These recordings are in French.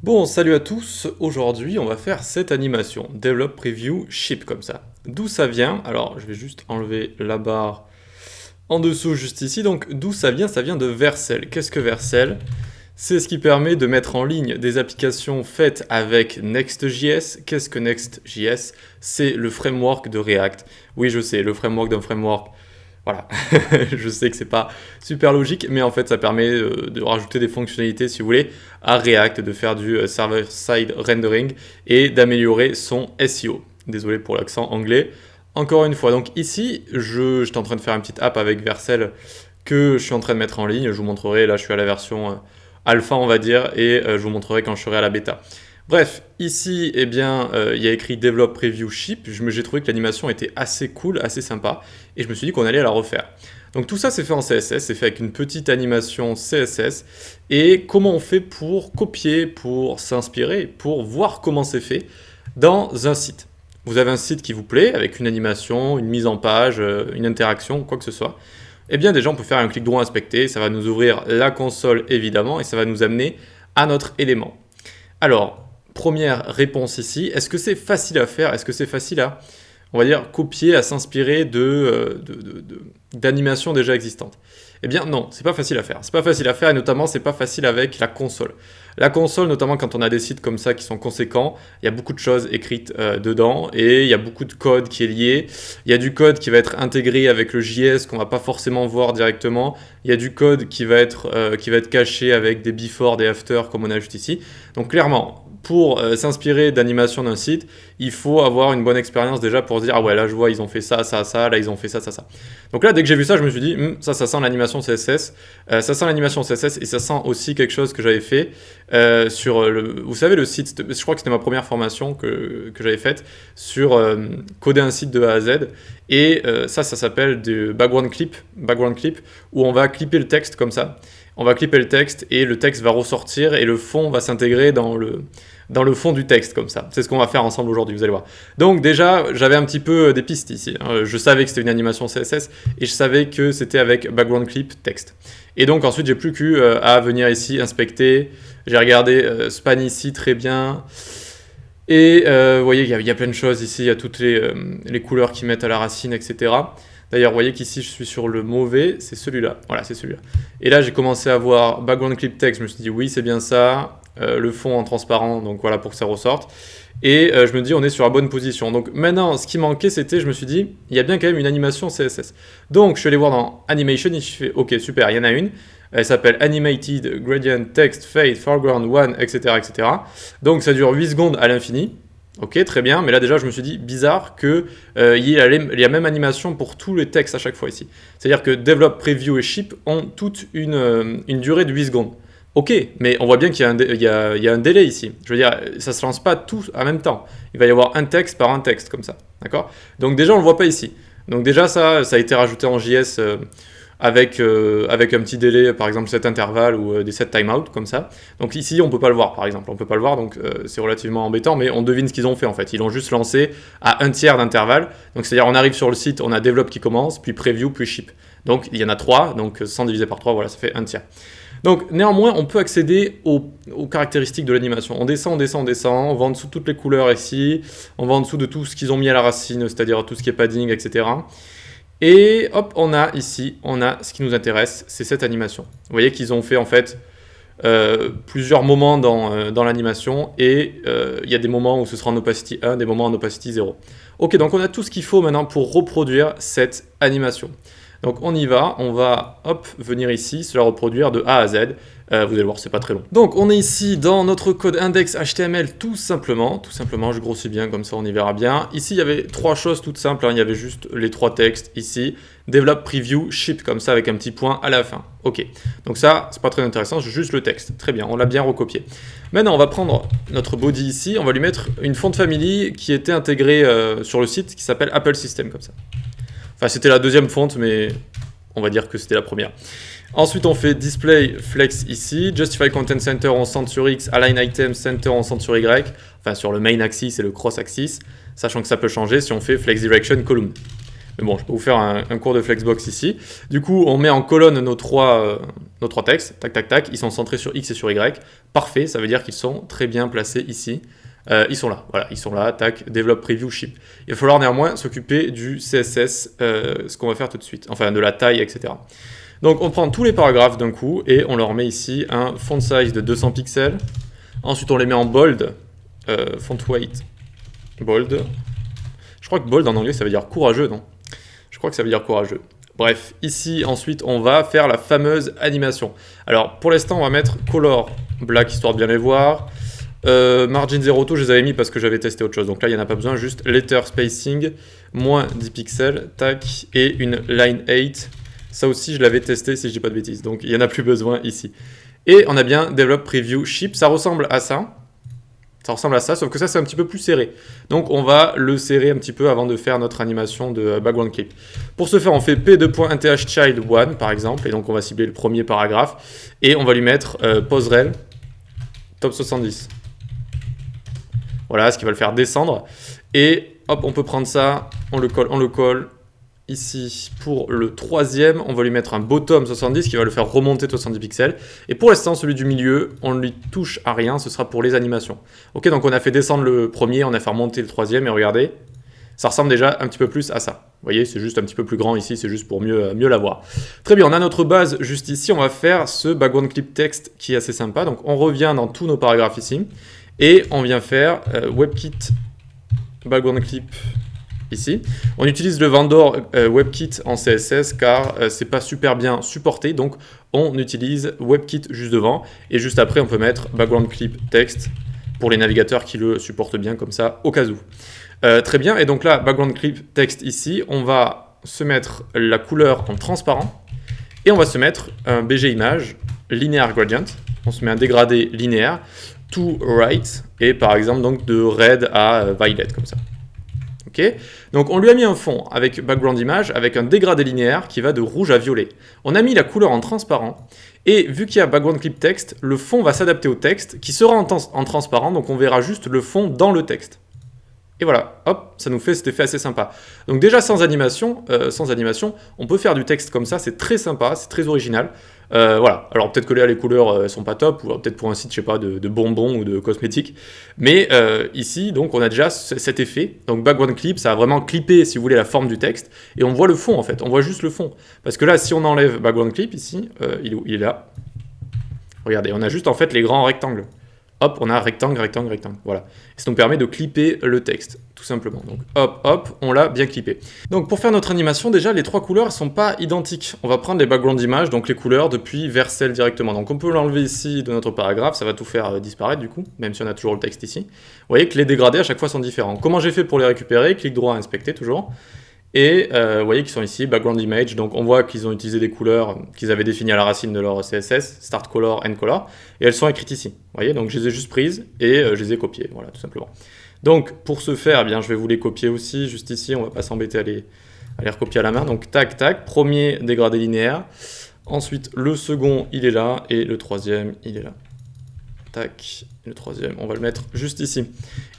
Bon, salut à tous, aujourd'hui on va faire cette animation, Develop Preview Ship comme ça. D'où ça vient? Alors je vais juste enlever la barre en dessous juste ici, donc d'où ça vient? Ça vient de Vercel. Qu'est-ce que Vercel? C'est ce qui permet de mettre en ligne des applications faites avec Next.js. Qu'est-ce que Next.js? C'est le framework de React. Oui, je sais, le framework d'un framework. Voilà, je sais que c'est pas super logique, mais en fait ça permet de rajouter des fonctionnalités, si vous voulez, à React, de faire du server-side rendering et d'améliorer son SEO. Désolé pour l'accent anglais. Encore une fois, donc ici, j'étais en train de faire une petite app avec Vercel que je suis en train de mettre en ligne. Je vous montrerai, là je suis à la version alpha on va dire, et je vous montrerai quand je serai à la bêta. Bref, ici, eh bien, il y a écrit Develop Preview Ship. J'ai trouvé que l'animation était assez cool, assez sympa, et je me suis dit qu'on allait la refaire. Donc tout ça, c'est fait en CSS, c'est fait avec une petite animation CSS. Et comment on fait pour copier, pour s'inspirer, pour voir comment c'est fait dans un site? Vous avez un site qui vous plaît, avec une animation, une mise en page, une interaction, quoi que ce soit. Eh bien, déjà, on peut faire un clic droit inspecter, ça va nous ouvrir la console, évidemment, et ça va nous amener à notre élément. Alors, première réponse ici, est-ce que c'est facile à faire? Est-ce que c'est facile à, on va dire, copier, à s'inspirer d'animations déjà existantes? Eh bien non, c'est pas facile à faire. C'est pas facile à faire et notamment c'est pas facile avec la console. La console, notamment quand on a des sites comme ça qui sont conséquents, il y a beaucoup de choses écrites dedans et il y a beaucoup de code qui est lié. Il y a du code qui va être intégré avec le JS qu'on va pas forcément voir directement. Il y a du code qui va être caché avec des before, des after comme on a juste ici. Donc clairement, pour s'inspirer d'animation d'un site, il faut avoir une bonne expérience déjà pour se dire ah ouais là je vois ils ont fait ça, ça, ça, là ils ont fait ça, ça, ça. Donc là dès que j'ai vu ça je me suis dit ça sent l'animation CSS, ça sent l'animation CSS et ça sent aussi quelque chose que j'avais fait sur vous savez le site, je crois que c'était ma première formation que j'avais faite sur coder un site de A à Z et ça s'appelle du background clip où on va clipper le texte comme ça. On va clipper le texte et le texte va ressortir et le fond va s'intégrer dans le fond du texte comme ça. C'est ce qu'on va faire ensemble aujourd'hui, vous allez voir. Donc déjà, j'avais un petit peu des pistes ici. Je savais que c'était une animation CSS et je savais que c'était avec background clip texte. Et donc ensuite, j'ai plus qu'à venir ici inspecter. J'ai regardé span ici très bien. Et vous voyez, il y a plein de choses ici. Il y a toutes les couleurs qui mettent à la racine, etc. D'ailleurs, vous voyez qu'ici, je suis sur le mauvais, c'est celui-là. Voilà, c'est celui-là. Et là, j'ai commencé à voir background clip text. Je me suis dit, oui, c'est bien ça. Le fond en transparent, donc voilà, pour que ça ressorte. Et je me dis, on est sur la bonne position. Donc maintenant, ce qui manquait, c'était, je me suis dit, il y a bien quand même une animation CSS. Donc, je suis allé voir dans Animation et je fais, ok, super, il y en a une. Elle s'appelle Animated Gradient Text Fade Foreground 1, etc., etc. Donc, ça dure 8 secondes à l'infini. Ok, très bien, mais là déjà je me suis dit, bizarre qu'il y ait la même animation pour tous les textes à chaque fois ici. C'est-à-dire que Develop, Preview et Ship ont toute une durée de 8 secondes. Ok, mais on voit bien qu'il y a un délai ici. Je veux dire, ça ne se lance pas tout en même temps. Il va y avoir un texte par un texte, comme ça. D'accord? Donc déjà, on ne le voit pas ici. Donc déjà, ça a été rajouté en JS avec un petit délai, par exemple set intervalle ou des set timeout comme ça. Donc ici on peut pas le voir par exemple, on peut pas le voir donc c'est relativement embêtant, mais on devine ce qu'ils ont fait en fait. Ils l'ont juste lancé à un tiers d'intervalle, donc c'est-à-dire on arrive sur le site, on a develop qui commence, puis preview, puis ship. Donc il y en a 3, donc 100 divisé par 3, voilà ça fait un tiers. Donc néanmoins on peut accéder aux caractéristiques de l'animation. On descend, on va en dessous de toutes les couleurs ici, on va en dessous de tout ce qu'ils ont mis à la racine, c'est-à-dire tout ce qui est padding, etc. Et hop, on a ici, on a ce qui nous intéresse, c'est cette animation. Vous voyez qu'ils ont fait en fait plusieurs moments dans l'animation et il y a des moments où ce sera en opacity 1, des moments en opacity 0. Ok, donc on a tout ce qu'il faut maintenant pour reproduire cette animation. Donc on y va, on va hop, venir ici, se la reproduire de A à Z. Vous allez voir, c'est pas très long. Donc on est ici dans notre code index HTML tout simplement, je grossis bien comme ça on y verra bien. Ici il y avait 3 choses toutes simples, il y avait juste les 3 textes ici, develop, preview, ship comme ça avec un petit point à la fin. Ok, donc ça c'est pas très intéressant, j'ai juste le texte, très bien, on l'a bien recopié. Maintenant on va prendre notre body ici, on va lui mettre une font family qui était intégrée sur le site qui s'appelle Apple System comme ça. Enfin c'était la deuxième fonte mais on va dire que c'était la première. Ensuite, on fait Display Flex ici, Justify Content Center on centre sur X, Align Item Center on centre sur Y, enfin sur le Main Axis et le Cross Axis, sachant que ça peut changer si on fait Flex Direction Column. Mais bon, je peux vous faire un cours de Flexbox ici. Du coup, on met en colonne nos trois textes, tac, tac, tac, ils sont centrés sur X et sur Y. Parfait, ça veut dire qu'ils sont très bien placés ici. Ils sont là, voilà, ils sont là, tac, Develop Preview Ship. Il va falloir néanmoins s'occuper du CSS, ce qu'on va faire tout de suite, enfin de la taille, etc. Donc on prend tous les paragraphes d'un coup et on leur met ici un font size de 200 pixels. Ensuite on les met en bold, font weight, bold. Je crois que bold en anglais ça veut dire courageux, non? Je crois que ça veut dire courageux. Bref, ici ensuite on va faire la fameuse animation. Alors pour l'instant on va mettre color black histoire de bien les voir. Margin 0 auto, je les avais mis parce que j'avais testé autre chose. Donc là, il n'y en a pas besoin, juste letter spacing, moins 10 pixels, tac, et une line 8. Ça aussi, je l'avais testé si je dis pas de bêtises. Donc il n'y en a plus besoin ici. Et on a bien Develop Preview Ship. Ça ressemble à ça. Ça ressemble à ça, sauf que ça, c'est un petit peu plus serré. Donc on va le serrer un petit peu avant de faire notre animation de background clip. Pour ce faire, on fait p2.nthchild1 par exemple. Et donc on va cibler le premier paragraphe. Et on va lui mettre poserel top 70. Voilà, ce qui va le faire descendre. Et hop, on peut prendre ça, on le colle. Ici, pour le troisième, on va lui mettre un bottom 70 qui va le faire remonter de 70 pixels. Et pour l'instant, celui du milieu, on ne lui touche à rien, ce sera pour les animations. Ok, donc on a fait descendre le premier, on a fait remonter le troisième, et regardez, ça ressemble déjà un petit peu plus à ça. Vous voyez, c'est juste un petit peu plus grand ici, c'est juste pour mieux la voir. Très bien, on a notre base juste ici, on va faire ce background clip text qui est assez sympa. Donc on revient dans tous nos paragraphes ici. Et on vient faire WebKit background clip ici. On utilise le vendor WebKit en CSS car c'est pas super bien supporté. Donc on utilise WebKit juste devant. Et juste après, on peut mettre background clip text pour les navigateurs qui le supportent bien comme ça au cas où. Très bien. Et donc là, background clip text ici, on va se mettre la couleur en transparent. Et on va se mettre un BG image linear gradient. On se met un dégradé linéaire. To right, et par exemple donc de red à violet, comme ça. Ok, donc on lui a mis un fond avec background image, avec un dégradé linéaire qui va de rouge à violet. On a mis la couleur en transparent, et vu qu'il y a background clip text, le fond va s'adapter au texte, qui sera en transparent, donc on verra juste le fond dans le texte. Et voilà, hop, ça nous fait cet effet assez sympa. Donc déjà sans animation, on peut faire du texte comme ça, c'est très sympa, c'est très original. Voilà, alors peut-être que là les couleurs sont pas top, ou peut-être pour un site, je sais pas, de bonbons ou de cosmétiques. Mais ici, donc on a déjà cet effet. Donc background clip, ça a vraiment clippé, si vous voulez, la forme du texte. Et on voit le fond en fait, on voit juste le fond. Parce que là, si on enlève background clip ici, il est là. Regardez, on a juste en fait les grands rectangles. Hop, on a rectangle, rectangle, rectangle. Voilà. Et ça nous permet de clipper le texte, tout simplement. Donc hop, hop, on l'a bien clippé. Donc pour faire notre animation, déjà, les trois couleurs ne sont pas identiques. On va prendre les background images, donc les couleurs, depuis Vercel directement. Donc on peut l'enlever ici de notre paragraphe, ça va tout faire disparaître du coup, même si on a toujours le texte ici. Vous voyez que les dégradés à chaque fois sont différents. Comment j'ai fait pour les récupérer? Clic droit, inspecter toujours. Et vous voyez qu'ils sont ici, background image, donc on voit qu'ils ont utilisé des couleurs qu'ils avaient définies à la racine de leur CSS, start color, end color, et elles sont écrites ici. Vous voyez, donc je les ai juste prises et je les ai copiées, voilà, tout simplement. Donc pour ce faire, eh bien, je vais vous les copier aussi, juste ici, on va pas s'embêter à les recopier à la main. Donc tac, tac, premier dégradé linéaire, ensuite le second, il est là, et le troisième, il est là. Tac, et le troisième, on va le mettre juste ici.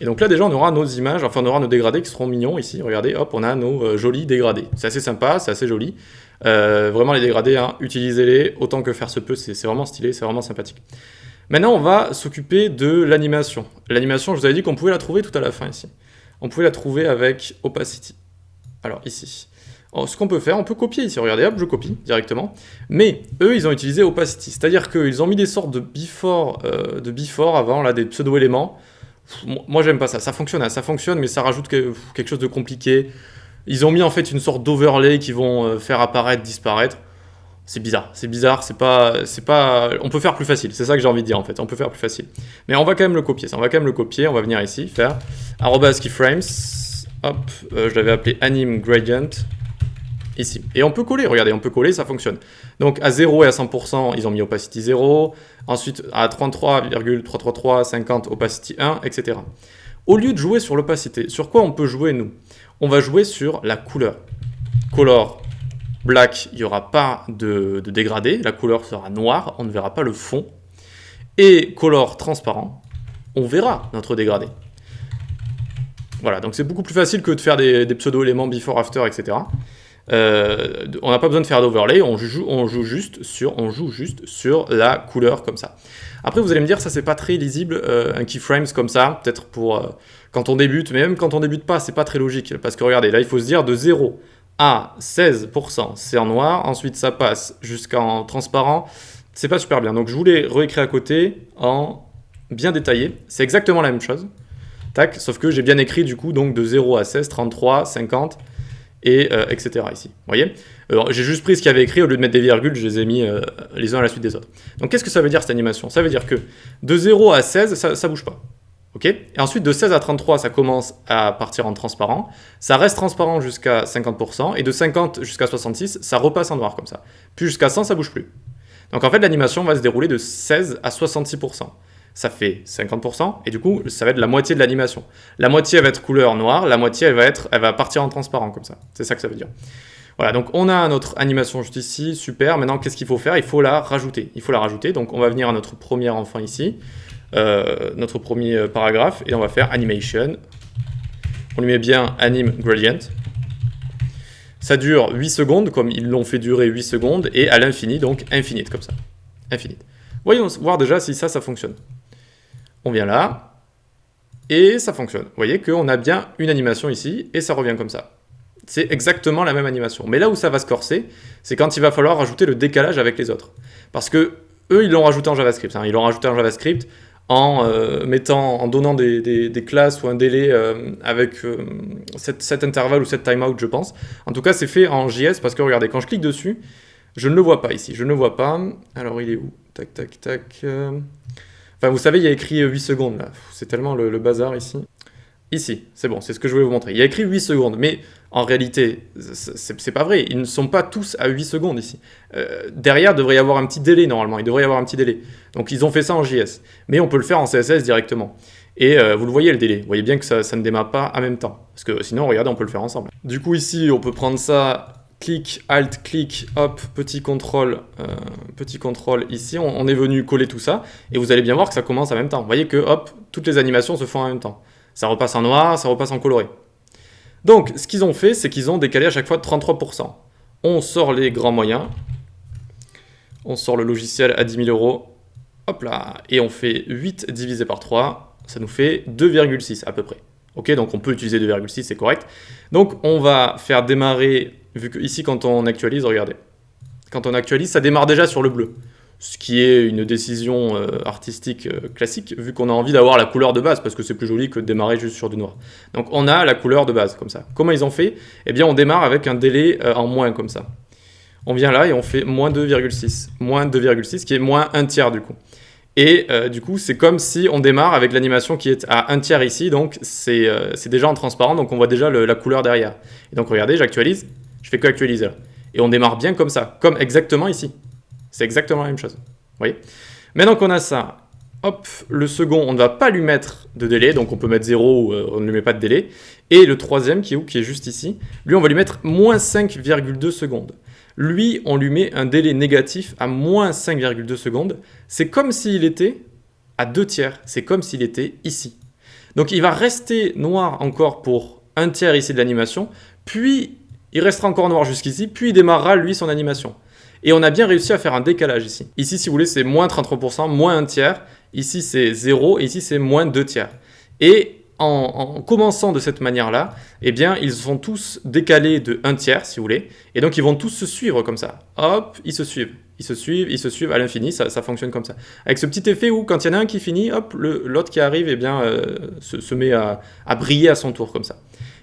Et donc là déjà on aura nos images, enfin on aura nos dégradés qui seront mignons ici, regardez, hop, on a nos jolis dégradés. C'est assez sympa, c'est assez joli. Vraiment les dégradés, hein, utilisez-les autant que faire se peut, c'est vraiment stylé, c'est vraiment sympathique. Maintenant on va s'occuper de l'animation. L'animation, je vous avais dit qu'on pouvait la trouver tout à la fin ici. On pouvait la trouver avec Opacity. Alors ici. Alors, ce qu'on peut faire, on peut copier ici, regardez, hop, je copie directement. Mais eux, ils ont utilisé Opacity, c'est-à-dire qu'ils ont mis des sortes de before avant, là, des pseudo-éléments. Moi, j'aime pas ça. Ça fonctionne, mais ça rajoute quelque chose de compliqué. Ils ont mis en fait une sorte d'overlay qui vont faire apparaître, disparaître. C'est bizarre, c'est pas... On peut faire plus facile, c'est ça que j'ai envie de dire en fait, on peut faire plus facile. Mais on va quand même le copier, on va venir ici, faire @keyframes, hop, je l'avais appelé anim gradient, ici. Et on peut coller, regardez, on peut coller, ça fonctionne. Donc à 0 et à 100%, ils ont mis opacity 0, ensuite à 33,333, 50, opacity 1, etc. Au lieu de jouer sur l'opacité, sur quoi on peut jouer nous? On va jouer sur la couleur. Color black, il n'y aura pas de dégradé, la couleur sera noire, on ne verra pas le fond. Et color transparent, on verra notre dégradé. Voilà, donc c'est beaucoup plus facile que de faire des pseudo-éléments before, after, etc. On n'a pas besoin de faire d'overlay, on joue juste sur la couleur comme ça. Après, vous allez me dire, ça c'est pas très lisible, un keyframes comme ça, peut-être pour quand on débute, mais même quand on débute pas, c'est pas très logique, parce que regardez, là il faut se dire de 0 à 16%, c'est en noir, ensuite ça passe jusqu'en transparent, c'est pas super bien. Donc je voulais réécrire à côté en bien détaillé, c'est exactement la même chose. Tac, sauf que j'ai bien écrit du coup donc de 0 à 16, 33, 50 et etc. ici. Vous voyez, j'ai juste pris ce qu'il y avait écrit, au lieu de mettre des virgules, je les ai mis les uns à la suite des autres. Donc qu'est-ce que ça veut dire cette animation? Ça veut dire que de 0 à 16, ça bouge pas. Ok, et ensuite de 16 à 33, ça commence à partir en transparent, ça reste transparent jusqu'à 50%, et de 50 jusqu'à 66, ça repasse en noir comme ça. Puis jusqu'à 100, ça bouge plus. Donc en fait, l'animation va se dérouler de 16 à 66%. Ça fait 50%, et du coup, ça va être la moitié de l'animation. La moitié va être couleur noire, la moitié, elle va partir en transparent, comme ça. C'est ça que ça veut dire. Voilà, donc on a notre animation juste ici, super. Maintenant, qu'est-ce qu'il faut faire? Il faut la rajouter. Donc on va venir à notre premier enfant ici, notre premier paragraphe, et on va faire animation. On lui met bien anim gradient. Ça dure 8 secondes, comme ils l'ont fait durer 8 secondes, et à l'infini, donc infinite, comme ça. Infinite. Voyons voir déjà si ça fonctionne. On vient là, et ça fonctionne. Vous voyez qu'on a bien une animation ici, et ça revient comme ça. C'est exactement la même animation. Mais là où ça va se corser, c'est quand il va falloir rajouter le décalage avec les autres. Parce que eux, ils l'ont rajouté en JavaScript. Ils l'ont rajouté en JavaScript en donnant des classes ou un délai avec cet intervalle ou cette timeout, je pense. En tout cas, c'est fait en JS parce que regardez, quand je clique dessus, je ne le vois pas ici. Je ne le vois pas. Alors, il est où? Tac, tac, tac. Enfin, vous savez, il y a écrit 8 secondes là. C'est tellement le bazar ici. Ici, c'est bon, c'est ce que je voulais vous montrer. Il y a écrit 8 secondes, mais en réalité, c'est pas vrai. Ils ne sont pas tous à 8 secondes ici. Derrière, il devrait y avoir un petit délai normalement. Il devrait y avoir un petit délai. Donc, ils ont fait ça en JS. Mais on peut le faire en CSS directement. Et vous le voyez, le délai. Vous voyez bien que ça ne démarre pas en même temps. Parce que sinon, regardez, on peut le faire ensemble. Du coup, ici, on peut prendre ça... Clic, Alt, clic, hop, petit contrôle ici, on est venu coller tout ça, et vous allez bien voir que ça commence en même temps. Vous voyez que, hop, toutes les animations se font en même temps. Ça repasse en noir, ça repasse en coloré. Donc, ce qu'ils ont fait, c'est qu'ils ont décalé à chaque fois de 33%. On sort les grands moyens, on sort le logiciel à 10 000 €, hop là, et on fait 8 divisé par 3, ça nous fait 2,6 à peu près. Ok, donc on peut utiliser 2,6, c'est correct. Donc, on va faire démarrer... Vu que ici, quand on actualise, regardez. Quand on actualise, ça démarre déjà sur le bleu. Ce qui est une décision artistique classique, vu qu'on a envie d'avoir la couleur de base, parce que c'est plus joli que de démarrer juste sur du noir. Donc on a la couleur de base, comme ça. Comment ils ont fait? Eh bien, on démarre avec un délai en moins, comme ça. On vient là et on fait moins 2,6. Moins 2,6, qui est moins un tiers, du coup. Et du coup, c'est comme si on démarre avec l'animation qui est à un tiers ici, donc c'est déjà en transparent, donc on voit déjà la couleur derrière. Et donc regardez, j'actualise. Je fais que actualiser là. Et on démarre bien comme ça, comme exactement ici. C'est exactement la même chose. Vous voyez? Maintenant qu'on a ça, hop, le second, on ne va pas lui mettre de délai, donc on peut mettre 0 ou on ne lui met pas de délai. Et le troisième, qui est où? Qui est juste ici. Lui, on va lui mettre moins 5,2 secondes. Lui, on lui met un délai négatif à moins 5,2 secondes. C'est comme s'il était à 2 tiers. C'est comme s'il était ici. Donc il va rester noir encore pour un tiers ici de l'animation, puis il restera encore noir jusqu'ici, puis il démarrera lui son animation. Et on a bien réussi à faire un décalage ici. Ici, si vous voulez, c'est moins 33%, moins un tiers. Ici, c'est 0, et ici, c'est moins 2 tiers. Et en commençant de cette manière-là, eh bien, ils sont tous décalés de 1 tiers, si vous voulez. Et donc, ils vont tous se suivre comme ça. Hop, ils se suivent. Ils se suivent à l'infini, ça fonctionne comme ça. Avec ce petit effet où, quand il y en a un qui finit, hop, l'autre qui arrive, eh bien, se met à briller à son tour, comme ça.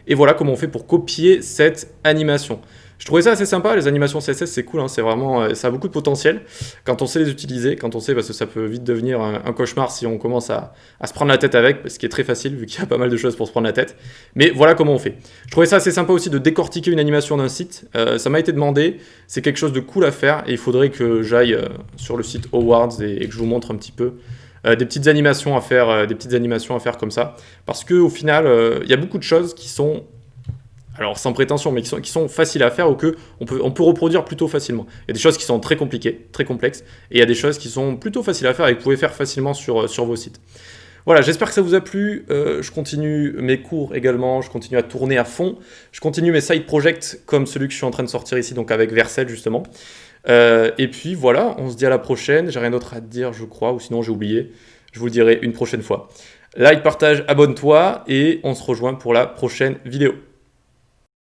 Et voilà comment on fait pour copier cette animation. Je trouvais ça assez sympa, les animations CSS, c'est cool, hein, c'est vraiment, ça a beaucoup de potentiel quand on sait les utiliser, quand on sait, parce que ça peut vite devenir un cauchemar si on commence à se prendre la tête avec, ce qui est très facile vu qu'il y a pas mal de choses pour se prendre la tête. Mais voilà comment on fait. Je trouvais ça assez sympa aussi de décortiquer une animation d'un site, ça m'a été demandé, c'est quelque chose de cool à faire, et il faudrait que j'aille sur le site Awards et que je vous montre un petit peu des petites animations à faire comme ça, parce qu'au final, il y a beaucoup de choses qui sont, alors sans prétention, mais qui sont faciles à faire ou qu'on peut reproduire plutôt facilement. Il y a des choses qui sont très compliquées, très complexes, et il y a des choses qui sont plutôt faciles à faire et que vous pouvez faire facilement sur vos sites. Voilà, j'espère que ça vous a plu. Je continue mes cours également, je continue à tourner à fond. Je continue mes side projects comme celui que je suis en train de sortir ici, donc avec Vercel justement. Et puis voilà, on se dit à la prochaine. J'ai rien d'autre à te dire, je crois, ou sinon j'ai oublié. Je vous le dirai une prochaine fois. Like, partage, abonne-toi et on se rejoint pour la prochaine vidéo.